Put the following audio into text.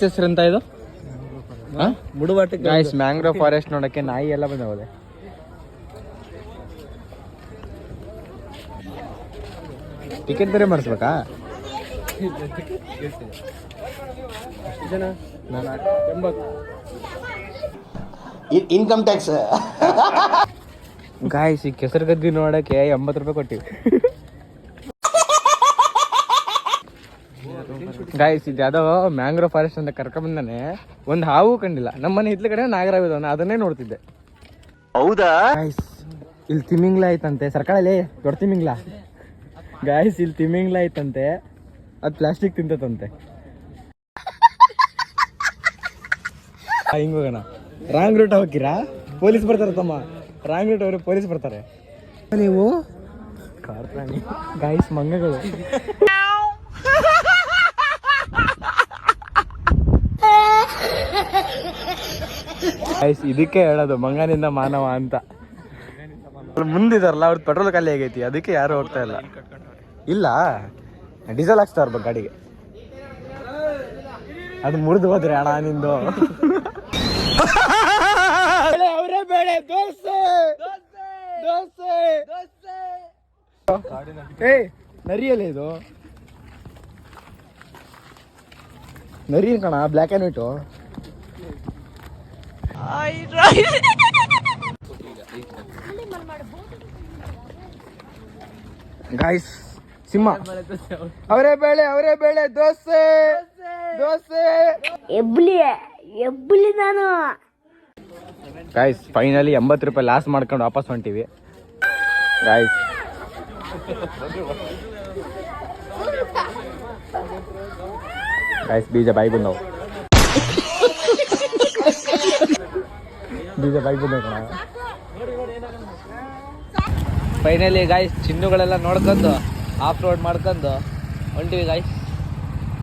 ಹೆಸರಂತ ಇದು guys mangrove forest ನೋಡಕ್ಕೆ ನಾಯಿ ಎಲ್ಲ ಬಂದವದೆ. ಟಿಕೆಟ್ ಬೇರೆ ಮಾಡಿಸ್ಬೇಕಾ? Income tax. ಗಾಯ್ಸ್ ಈ ಕೆಸರುಗದ್ದಿ ನೋಡಕ್ಕೆ 80 ರೂಪಾಯಿ ಕೊಟ್ಟಿವಿ. ಗಾಯ್ಸ್ ಇದು ಯಾವ್ದೋ ಮ್ಯಾಂಗ್ರೋವ್ ಫಾರೆಸ್ಟ್ ಅಂತ ಕರ್ಕೊಂಡ್ಬಂದಾನೆ. ಒಂದು ಹಾವು ಕಂಡಿಲ್ಲ. ನಮ್ಮನೆ ಹಿತ್ಲ ಕಡೆ ನಾಗರಾವ್ ಇದಾನೆ, ಅದನ್ನೇ ನೋಡ್ತಿದ್ದೆ. ಹೌದಾ ಗಾಯ್ಸ್ ಇಲ್ಲಿ ತಿಮಿಂಗ್ಲ ಐತಂತೆ ಸರ್ಕಳಲ್ಲಿ, ದೊಡ್ಡ ತಿಮಿಂಗ್ಲ. ಗಾಯ್ಸ್ ಇಲ್ಲಿ ತಿಮಿಂಗ್ಲ ಐತಂತೆ, ಅದು ಪ್ಲಾಸ್ಟಿಕ್ ತಿಂತಂತೆ. ಹಿಂಗ ಹೋಗೋಣ. Wrong route ಹೋಗಿರಾ? ಪೊಲೀಸ್ ಬರ್ತಾರೆ ತಮ್ಮ. ರಾಂಗ್ ರೂಟ್ ಅವ್ರೆ, ಪೊಲೀಸ್ ಬರ್ತಾರೆ. ನೀವು ಕಾರ್ ಪ್ರಾಣಿ ಗಾಯ್ಸ್ ಮಂಗಗಳು. ಗಾಯ್ಸ್ ಇದಕ್ಕೆ ಹೇಳೋದು ಮಂಗನಿಂದ ಮಾನವ ಅಂತ. ಮುಂದಿದಾರಲ್ಲ ಅವ್ರದ್ದು ಪೆಟ್ರೋಲ್ ಖಾಲಿ ಆಗೈತಿ, ಅದಕ್ಕೆ ಯಾರು ಹೋಗ್ತಾ ಇಲ್ಲ. ಇಲ್ಲ ಡೀಸೆಲ್ ಹಾಕ್ಸ್ತಾ ಇರ್ಬೇಕು ಗಾಡಿಗೆ. ಅದು ಮುರಿದು ಹೋದ್ರೆ ಅಣ್ಣ ನಿಂದು. ಅವರೇ ಬೇಡ ದೋಸೆ ದೋಸೆ ದೋಸೆ. ನರಿಯಲ್ಲ ಇದು, ನರಿ ಕಣ, ಬ್ಲ್ಯಾಕ್ ಆ್ಯಂಡ್ ವೈಟು. ಗಾಯ್ಸ್ ಸಿಂಹ. ಅವರೇ ಬೇಳೆ ದೋಸೆ ದೋಸೆ. ಎಬ್ಬಲಿ ನಾನು. ಗಾಯ್ಸ್ ಫೈನಲಿ 80 ರೂಪಾಯಿ ಲಾಸ್ ಮಾಡ್ಕೊಂಡು ವಾಪಸ್ ಹೊಂಟಿವಿ. ಗಾಯ್ಸ್ ಬೀಜ ಬಾಯಿ ಬಂದವು. ಕಣ. ಫೈನಲಿ ಗಾಯ್ಸ್ ಚಿನ್ನುಗಳೆಲ್ಲ ನೋಡ್ಕೊಂಡು ಆಫ್ ರೋಡ್ ಮಾಡ್ಕೊಂಡು ಹೊಂಟಿವಿ ಗಾಯ್ಸ್.